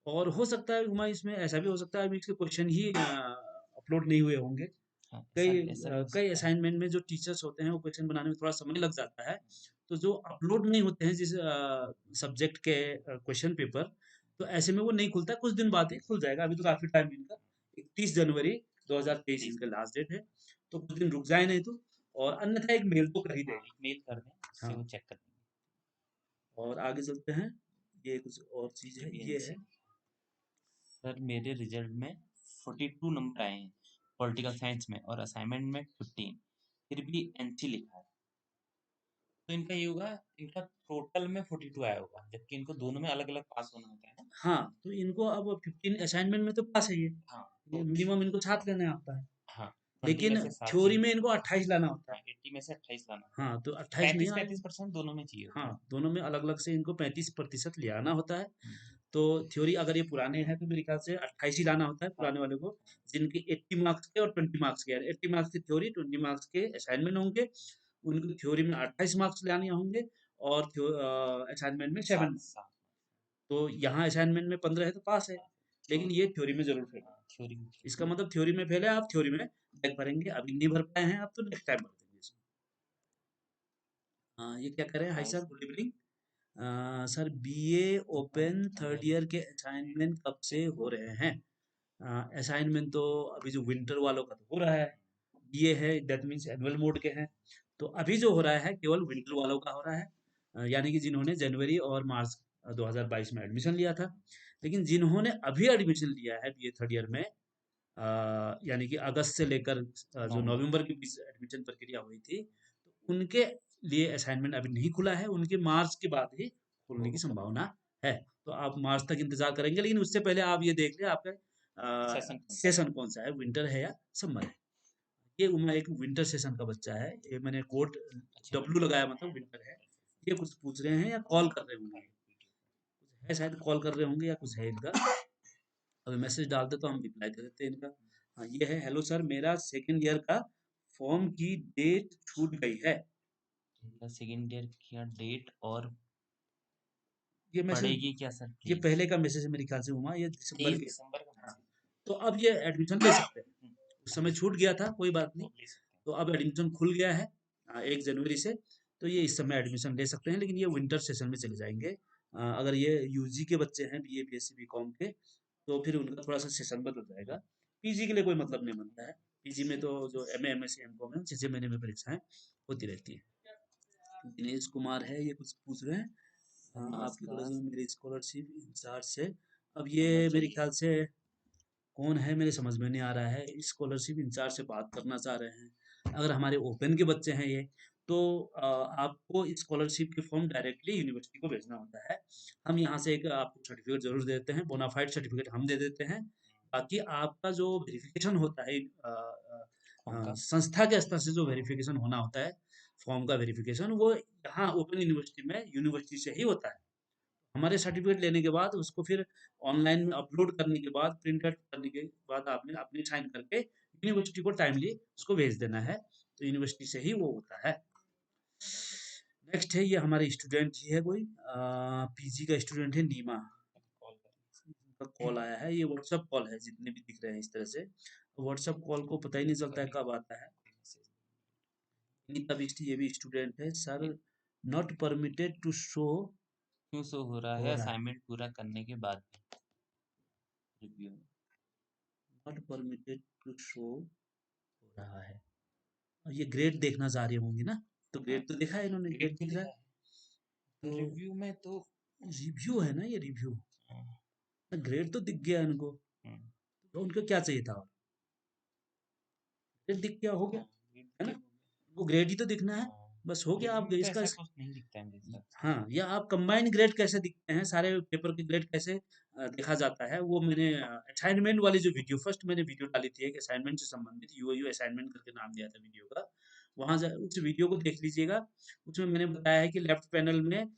और हो सकता है हुमा इसमें ऐसा भी हो सकता है अभी इसके क्वेश्चन ही अपलोड नहीं हुए होंगे। हाँ, कई ऐसा भी हो कई सकता है। असाइनमेंट में जो टीचर्स होते हैं वो क्वेश्चन बनाने में थोड़ा समय लग जाता है। तो जो अपलोड नहीं होते हैं जिस सब्जेक्ट के क्वेश्चन पेपर, तो ऐसे में वो नहीं खुलता है, कुछ दिन बाद ही खुल जाएगा। अभी तो काफ़ी टाइम है इनका, 31 जनवरी 2023 इनका लास्ट डेट है, तो कुछ दिन रुक जाए नहीं तो। और अन्यथा एक मेल तो कर ही हाँ, देगा। एक मेल कर दें, उससे हाँ, वो चेक कर लेंगे। और आगे चलते हैं। ये कुछ और चीज़ है, ये है। सर मेरे रिजल्ट में 42 नंबर आए हैं पॉलिटिकल साइंस में, और असाइनमेंट में 15, फिर भी एनसी लिखा है। तो इनका ये होगा, इनका टोटल में 42 आया होगा, जबकि इनको दोनों में अलग अलग पास होना होता है ना। हाँ, तो इनको अब 15 असाइनमेंट में तो पास है ये। हाँ, ये तो मिनिमम इनको 7 लेने आता है। हाँ, 20 में लेकिन से 7 थ्योरी चाहिए। में इनको 28 लाना होता है। हाँ, 80 में से 28 लाना होता है। हाँ, तो 28 नहीं पैंतीस आए। 35% दोनों में चाहिए होता है। हाँ, दोनों में अलग-अलग से इनको 35% ले आना होता है। हम्म, तो थ्योरी अगर ये पुराने हैं तो मेरे ख्याल से 28 ही लाना होता है हाँ, पुराने वाले को, जिनके 80 मार्क्स के और 20 मार्क्स के, यानी 80 मार्क्स की थ्योरी, 20 मार्क्स के असाइनमेंट होंगे। उनको थ्योरी में 28 मार्क्स लाने होंगे और असाइनमेंट में 7 सात मार्क्स। सात तो यहाँ असाइनमेंट में 15 है तो पास है, तो लेकिन ये थ्योरी में ज़रूर फेल है। थ्योरी में इसका मतलब थ्योरी में फेल है, आप थ्योरी में बैक भरेंगे, अभी नहीं भर पाए हैं आप तो नेक्स्ट टाइम भर देंगे इसमें। हाँ, ये क्या कह रहे हैं? Hi hi sir, good evening. Sir BA open third year के असाइनमेंट कब से हो रहे हैं? असाइनमेंट तो अभी जो विंटर वालों का तो हो रहा है, बीए है दैट मीन्स एनुअल मोड के हैं, तो अभी जो हो रहा है केवल विंटर वालों का हो रहा है। यानी कि जिन्होंने जनवरी और मार्च 2022 में एडमिशन लिया था। लेकिन जिन्होंने अभी एडमिशन लिया है बीए थर्ड ईयर में, यानी कि अगस्त से लेकर जो नवंबर। नवंबर के बीच एडमिशन प्रक्रिया हुई थी, तो उनके लिए असाइनमेंट अभी नहीं खुला है, उनके मार्च के बाद ही खुलने की संभावना है। तो आप मार्च तक इंतजार करेंगे, लेकिन उससे पहले आप ये देख लें आपका सेशन कौन सा है? सेशन कौन सा है, विंटर है या समर है। ये उमा एक विंटर सेशन का बच्चा है, ये मैंने कोड अच्छा, डब्लू लगाया, मतलब विंटर है। ये कुछ पूछ रहे हैं या कॉल कर रहे होंगे, कुछ है शायद, कॉल कर रहे होंगे या कुछ है इनका। अगर मैसेज डालते तो हम रिप्लाई दे देते हैं इनका। हाँ, ये है, हेलो सर मेरा सेकेंड ईयर का फॉर्म की डेट छूट गई है। इनका सेकेंड ईयर की डेट और ये मैसेज, पड़ेगी क्या सर ये प्लीज? पहले का मैसेज है मेरे ख्याल से उमा, ये दिसंबर 23 के। दिसंबर का हाँ, मैसेज। तो अब ये एडमिशन ले सकते हैं। उस हाँ, समय छूट गया था, कोई बात नहीं। तो ले सकते हैं। तो अब एडमिशन खुल गया है 1 जनवरी से, तो ये इस समय एडमिशन ले सकते हैं, लेकिन ये विंटर सेशन में चले जाएंगे। अगर ये यूजी के बच्चे हैं, बीए बीएससी बीकॉम के, तो फिर उनका थोड़ा सा सेशन बदल जाएगा। पीजी के लिए कोई मतलब नहीं बनता है। पीजी में तो जो एमए एमएससी एमकॉम है 6 6 महीने में परीक्षाएं होती रहती है। दिनेश कुमार है, ये कुछ पूछ रहे हैं। सर आपकी कॉलेज नमस्कार। में मेरी स्कॉलरशिप इंचार्ज से, अब ये नंबर मेरे चाहिए। ख्याल से कौन है मेरे समझ में नहीं आ रहा है। स्कॉलरशिप इंचार्ज से बात करना चाह रहे हैं। अगर हमारे ओपन के बच्चे हैं ये, तो आपको स्कॉलरशिप के फॉर्म डायरेक्टली यूनिवर्सिटी को भेजना होता है। हम यहाँ से एक आपको सर्टिफिकेट जरूर देते हैं, बोनाफाइड सर्टिफिकेट हम दे देते हैं। बाकी आपका जो वेरिफिकेशन होता है फॉर्म का। संस्था के स्तर से जो वेरिफिकेशन होना होता है, फॉर्म का वेरिफिकेशन, वो यहाँ ओपन यूनिवर्सिटी में यूनिवर्सिटी से ही होता है। हमारे सर्टिफिकेट लेने के बाद उसको फिर ऑनलाइन में अपलोड करने के बाद, प्रिंट आउट करने के बाद आपने अपनी साइन करके यूनिवर्सिटी को टाइमली उसको भेज देना है, तो यूनिवर्सिटी से ही वो होता है। नेक्स्ट है, ये हमारे स्टूडेंट ही है कोई, पीजी का स्टूडेंट है नीमा। कॉल कर। उनका कॉल आया है, ये व्हाट्सएप कॉल है जितने भी दिख रहे हैं इस तरह से। व्हाट्सएप कॉल को पता ही नहीं चलता है कब आता है। नीता बिष्ट ये भी स्टूडेंट है sir, not permitted to show क्यों शो हो रहा है हो रहा है, असाइनमेंट पूरा करने के बाद भी? रिव्यू में। नॉट परमिटेड टू शो हो रहा है। और ये ग्रेड देखना चाह रही होंगी ना, तो हाँ, ग्रेड तो देखा है इन्होंने, ग्रेड ग्रेड तो दिख रहा दिखा है। है। तो रिव्यू में तो रिव्यू है ना, ये रिव्यू, हाँ, ग्रेड तो दिख गया इनको। हाँ, तो उनको क्या चाहिए था, और ग्रेड दिख गया, हो गया, हाँ, ग्रेड है ना। दिख गया। वो ग्रेड ही तो दिखना है, हाँ, बस हो गया। रिव्यू आप में तो इसका ऐसा कुछ नहीं दिखता है मेरे हिसाब से। हाँ, या आप कंबाइंड ग्रेड कैसे दिखते हैं, सारे पेपर के ग्रेड कैसे देखा जाता है, वो मैंने असाइनमेंट वाली जो वीडियो, फर्स्ट मैंने वीडियो डाली थी एक असाइनमेंट से संबंधित, यूओयू असाइनमेंट करके नाम दिया था वीडियो का, वहाँ उस वीडियो को देख लीजिएगा। उसमें मैंने बताया है कि लेफ्ट पैनल में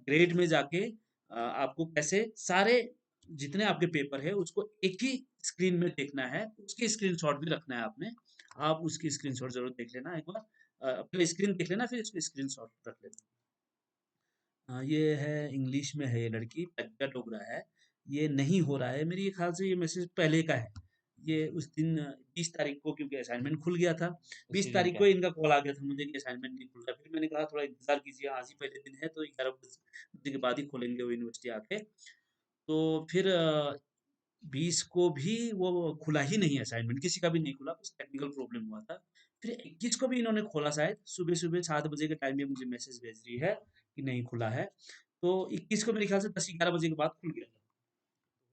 ग्रेड में जाके आपको कैसे सारे जितने आपके पेपर है उसको एक ही स्क्रीन में देखना है, उसकी स्क्रीनशॉट भी रखना है आपने। आप उसकी स्क्रीनशॉट ज़रूर देख लेना एक बार। पहले स्क्रीन देख लेना फिर उसकी स्क्रीनशॉट रख लेना। ये है इंग्लिश में है, ये लड़की प्रज्ञा डोगरा है। ये नहीं हो रहा है, मेरे ख्याल से ये मैसेज पहले का है। ये उस दिन 20 तारीख को क्योंकि असाइनमेंट खुल गया था। उसी 20 दिन तारीख का को है। इनका कॉल आ गया था मुझे कि असाइनमेंट नहीं खुल रहा। फिर मैंने कहा थोड़ा इंतज़ार कीजिए, आज ही पहले दिन है तो 11 बजे के बाद ही खोलेंगे वो यूनिवर्सिटी आके। तो फिर 20 को भी वो खुला ही नहीं असाइनमेंट, किसी का भी नहीं खुला, कुछ टेक्निकल प्रॉब्लम हुआ था। फिर 21 को भी इन्होंने खोला शायद, सुबह-सुबह 7 बजे के टाइम में मुझे मैसेज भेज रही है कि नहीं खुला है। तो 21 को मेरे ख्याल से 10-11 बजे के बाद खुल गया था।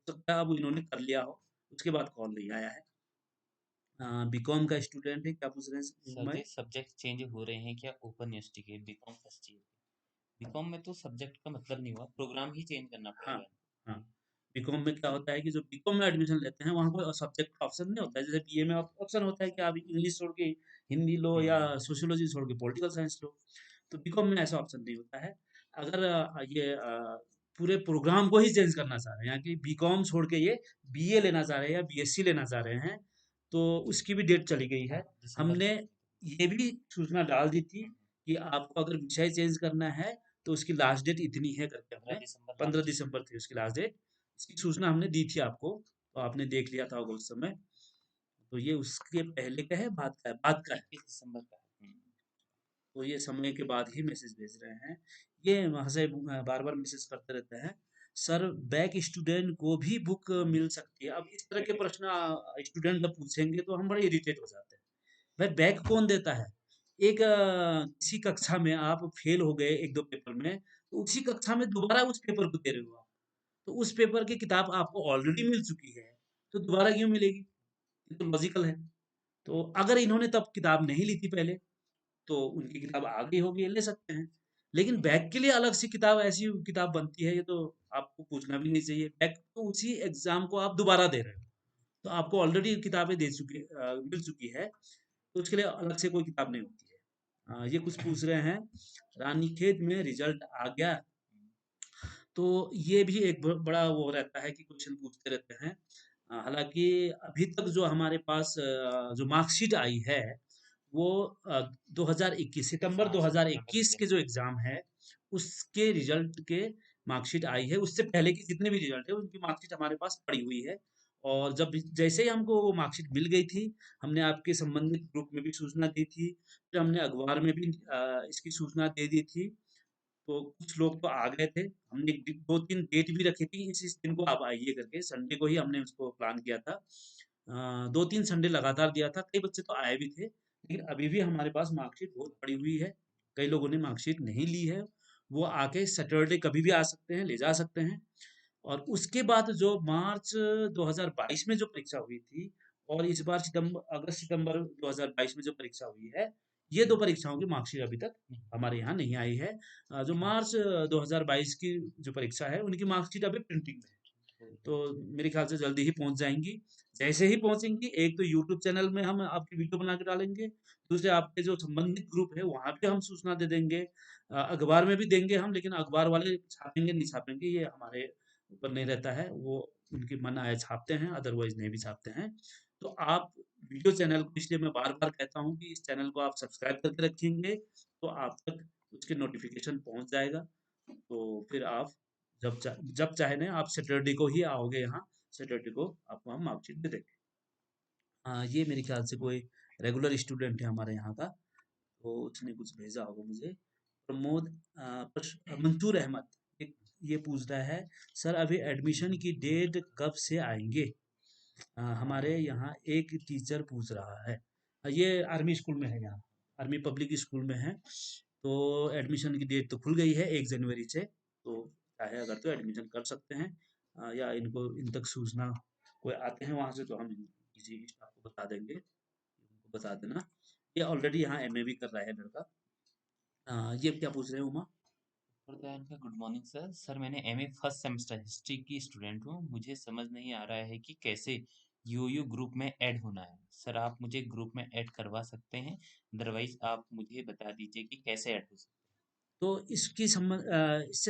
हो सकता है अब इन्होंने कर लिया हो, उसके बाद कॉल नहीं आया है। बीकॉम का स्टूडेंट है, क्या पूछ रहे हैं सर मैं? जी सब्जेक्ट चेंज हो रहे हैं क्या ओपन यूनिवर्सिटी के बीकॉम फर्स्ट ईयर? बीकॉम में तो सब्जेक्ट का मतलब नहीं हुआ, प्रोग्राम ही चेंज करना हाँ, पड़ेगा। हाँ। बीकॉम में क्या होता है कि जो बीकॉम में एडमिशन लेते हैं वहाँ कोई सब्जेक्ट का ऑप्शन नहीं होता है। जैसे बीए में ऑप्शन होता है कि आप इंग्लिश छोड़ के हिंदी लो या हम्म। सोशियोलॉजी छोड़ के पॉलिटिकल साइंस लो। तो बीकॉम में ऐसा ऑप्शन नहीं होता है। अगर पूरे प्रोग्राम को ही चेंज करना चाह रहे हैं, यहाँ की बीकॉम छोड़ के ये बीए लेना चाह रहे हैं या बीएससी लेना चाह रहे हैं, तो उसकी भी डेट चली गई है। हाँ, दिसंबर हमने में चली थी। ये भी सूचना डाल दी थी हम्म, कि आपको अगर विषय चेंज करना है तो उसकी लास्ट डेट इतनी है करके पंद्रह हमने। दिसंबर 15 लास्ट डेट। दिसंबर थी उसकी लास्ट डेट। इसकी सूचना हमने दी थी आपको, तो आपने देख लिया था होगा उस समय। तो ये उसके पहले का है, बाद का है? बाद का है। 21 दिसंबर का है। तो ये समय के बाद ही मैसेज भेज रहे हैं। ये महाशय बार-बार मैसेज करते रहते हैं, सर बैक स्टूडेंट को भी बुक मिल सकती है। अब इस तरह के प्रश्न स्टूडेंट जब पूछेंगे तो हम बड़े इरिटेट हो जाते हैं। भाई बैक कौन देता है? एक किसी कक्षा में आप फेल हो गए 1-2 पेपर में, तो उसी कक्षा में दोबारा उस पेपर को दे रहे हो आप। तो उस पेपर की किताब आपको ऑलरेडी मिल चुकी है, तो दोबारा क्यों मिलेगी? ये तो लॉजिकल है। तो अगर इन्होंने तब किताब नहीं ली थी पहले, तो उनकी किताब आ गई होगी, ये ले सकते हैं। लेकिन बैक के लिए अलग से किताब, ऐसी किताब बनती है, ये तो आपको पूछना भी नहीं चाहिए। बैक तो उसी एग्ज़ाम को आप दोबारा दे रहे हो, तो आपको ऑलरेडी किताबें मिल चुकी है, तो उसके लिए अलग से कोई किताब नहीं होती है। ये कुछ पूछ रहे हैं, रानीखेत में रिजल्ट आ गया। तो ये भी एक बड़ा वो रहता है कि क्वेश्चन पूछते रहते हैं। हालाँकि अभी तक जो हमारे पास जो मार्कशीट आई है, वो 2021 सितंबर हाँ, सितंबर 2021 रिजल्ट। के जो एग्ज़ाम है, उसके रिज़ल्ट के मार्कशीट आई है। उससे पहले के जितने भी रिज़ल्ट है, उनकी मार्कशीट हमारे पास पड़ी हुई है। और जब जैसे ही हमको वो मार्कशीट मिल गई थी, हमने आपके संबंधित ग्रुप में भी सूचना दी थी, फिर हमने अखबार में भी इसकी सूचना दे दी थी। तो कुछ लोग तो आ गए थे। हमने 2-3 डेट भी रखी थी, इस दिन को आप आइए करके, संडे को ही हमने उसको प्लान किया था। 2-3 संडे लगातार दिया था, कई बच्चे तो आए भी थे, लेकिन अभी भी हमारे पास मार्कशीट बहुत पड़ी हुई है। कई लोगों ने मार्कशीट नहीं ली है, वो आके सैटरडे कभी भी आ सकते हैं, ले जा सकते हैं। और उसके बाद जो मार्च 2022 में जो परीक्षा हुई थी और इस बार अगस्त-सितंबर 2022 में जो परीक्षा हुई है, ये 2 परीक्षाओं की मार्कशीट अभी तक हमारे यहाँ नहीं आई है। जो मार्च 2022 की जो परीक्षा है, उनकी मार्कशीट अभी प्रिंटिंग में है। तो मेरे ख्याल से जल्दी ही पहुँच जाएँगी। जैसे ही पहुँचेंगी, एक तो यूट्यूब चैनल में हम आपकी वीडियो बना के डालेंगे, दूसरे आपके जो संबंधित ग्रुप है, वहाँ पे हम सूचना दे देंगे। अखबार में भी देंगे हम, लेकिन अखबार वाले छापेंगे, नहीं छापेंगे, ये हमारे ऊपर नहीं रहता है। वो उनकी मन आए छापते हैं, अदरवाइज़ नहीं भी छापते हैं। तो आप वीडियो चैनल को, इसलिए मैं बार-बार कहता हूँ कि इस चैनल को आप सब्सक्राइब करके रखेंगे, तो आप तक उसके नोटिफ़िकेशन पहुँच जाएगा। तो फिर आप जब चाहे ना आप सैटरडे को ही आओगे यहाँ, सैटरडे को आपको हम मार्कशीट दे देंगे। ये मेरे ख्याल से कोई रेगुलर स्टूडेंट है हमारे यहाँ का, तो उसने कुछ भेजा होगा मुझे। प्रमोद मंसूर अहमद, ये ये पूछ रहा है, सर अभी एडमिशन की डेट कब से आएँगे? हमारे यहाँ एक टीचर पूछ रहा है। ये आर्मी स्कूल में है यहाँ, आर्मी पब्लिक स्कूल में है। तो एडमिशन की डेट तो खुल गई है 1 जनवरी से, तो चाहे अगर तो एडमिशन कर सकते हैं। या इनको इन तक सूचना कोई आते हैं वहाँ से तो हम किसी स्टाफ को बता देंगे, उनको बता देना। ये ऑलरेडी यहाँ एमए भी कर रहा है लड़का। ये क्या पूछ रहे हैं उमा? प्रदान का गुड मॉर्निंग सर। सर मैंने एमए फर्स्ट सेमेस्टर हिस्ट्री की स्टूडेंट हूँ। मुझे समझ नहीं आ रहा है कि कैसे यूयू ग्रुप में ऐड होना है। सर आप मुझे ग्रुप में ऐड करवा सकते हैं? अदरवाइज आप मुझे बता दीजिए कि कैसे ऐड हो सकते तो इससे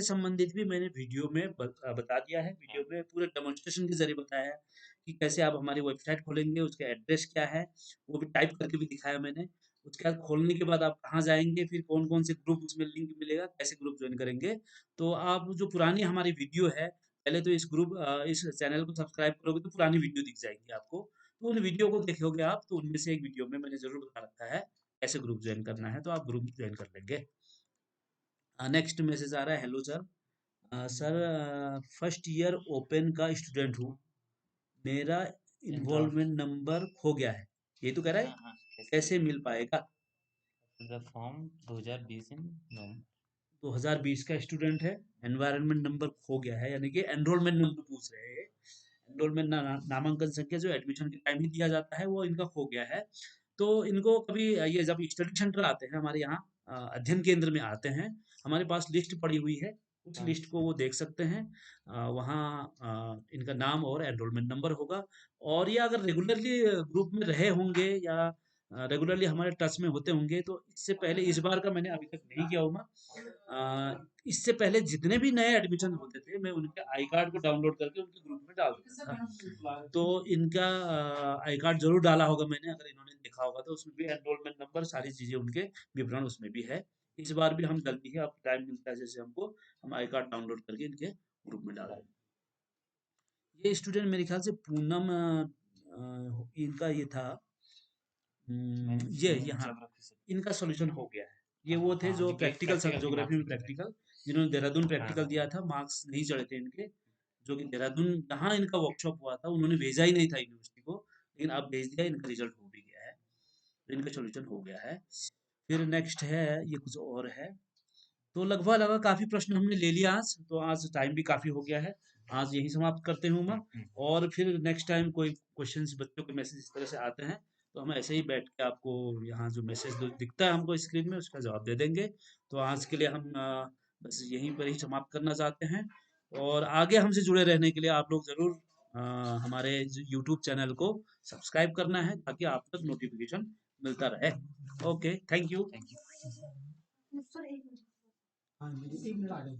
संबंधित भी मैंने वीडियो में बता दिया है। वीडियो में पूरे डेमोन्स्ट्रेशन के ज़रिए बताया है कि कैसे आप हमारी वेबसाइट खोलेंगे, उसका एड्रेस क्या है, वो भी टाइप करके भी दिखाया मैंने। उसके बाद खोलने के बाद आप कहाँ जाएँगे, फिर कौन-कौन से ग्रुप उसमें लिंक मिलेगा, कैसे ग्रुप जॉइन करेंगे। तो आप जो पुरानी हमारी वीडियो है, पहले तो इस चैनल को सब्सक्राइब करोगे तो पुरानी वीडियो दिख जाएगी आपको। तो उन वीडियो को देखोगे आप, तो उनमें से एक वीडियो में मैंने ज़रूर बता रखा है, कैसे ग्रुप जॉइन करना है, तो आप ग्रुप जॉइन कर लेंगे। नेक्स्ट मैसेज आ रहा है, hello sir. Sir, first year open का स्टूडेंट हूँ। मेरा एनरोल इन्वॉल्वमेंट नंबर खो गया है। ये तो कह रहा है, हाँ हाँ कैसे मिल पाएगा? द फॉर्म 2020 इन नवंबर। 2020 का स्टूडेंट है, एनवायरनमेंट नंबर खो गया है, यानी कि एनरोलमेंट नंबर पूछ रहे हैं। एनरोलमेंट नामांकन संख्या जो एडमिशन के टाइम ही दिया जाता है, वो इनका खो गया है। तो इनको कभी ये जब स्टडी सेंटर आते हैं हमारे यहाँ, अध्ययन केंद्र में आते हैं, हमारे पास लिस्ट पड़ी हुई है, उस हाँ लिस्ट को वो देख सकते हैं। वहाँ इनका नाम और एनरोलमेंट नंबर होगा। और ये अगर रेगुलरली ग्रुप में रहे होंगे या रेगुलरली हमारे टच में होते होंगे, तो इससे पहले, इस बार का मैंने अभी तक नहीं किया होगा। इससे पहले जितने भी नए एडमिशन होते थे, मैं उनके आई कार्ड को डाउनलोड करके उनके ग्रुप में डाल देता था। तो इनका आई कार्ड जरूर डाला होगा मैंने, अगर इन्होंने देखा होगा तो उसमें भी एनरोलमेंट नंबर, सारी चीजें, उनके विवरण उसमें भी है। इस बार भी हम जल्दी ही, अब टाइम मिलता है जैसे हमको, हम आई कार्ड डाउनलोड करके इनके ग्रुप में डाल देंगे। ये स्टूडेंट मेरे ख्याल से पूनम, इनका ये था। ये यहाँ ज्योग्राफी से। इनका सॉल्यूशन हो गया है। ये हाँ वो थे हाँ जो जो प्रैक्टिकल प्रैक्टिकल के ज्योग्राफी मार्क्स में मिल रहे प्रैक्टिकल, जिन्होंने देहरादून हाँ प्रैक्टिकल हाँ दिया था, मार्क्स नहीं चढ़े थे इनके। जो कि देहरादून जहाँ इनका वर्कशॉप हुआ था, उन्होंने भेजा ही नहीं था यूनिवर्सिटी को, लेकिन अब भेज दिया, इनका रिजल्ट हो भी गया है, तो इनका सॉल्यूशन हो गया है। फिर नेक्स्ट है, ये कुछ और है। तो लगभग लगभग काफी प्रश्न हमने ले लिया आज, तो आज टाइम भी काफी हो गया है। आज यही समाप्त करते हैं उमा। हम्म। और फिर नेक्स्ट टाइम कोई क्वेश्चंस, बच्चों के मैसेज इस तरह से आते हैं, तो हम ऐसे ही बैठ के आपको यहाँ जो मैसेज दिखता है हमको स्क्रीन में, उसका जवाब दे देंगे। तो आज के लिए हम बस यहीं पर ही समाप्त करना चाहते हैं। और आगे हमसे जुड़े रहने के लिए आप लोग जरूर हमारे यूट्यूब चैनल को सब्सक्राइब करना है, ताकि आप तक नोटिफिकेशन मिलता रहे। Okay, thank you. Thank you. हाँ, एक मिनट आ जाओ।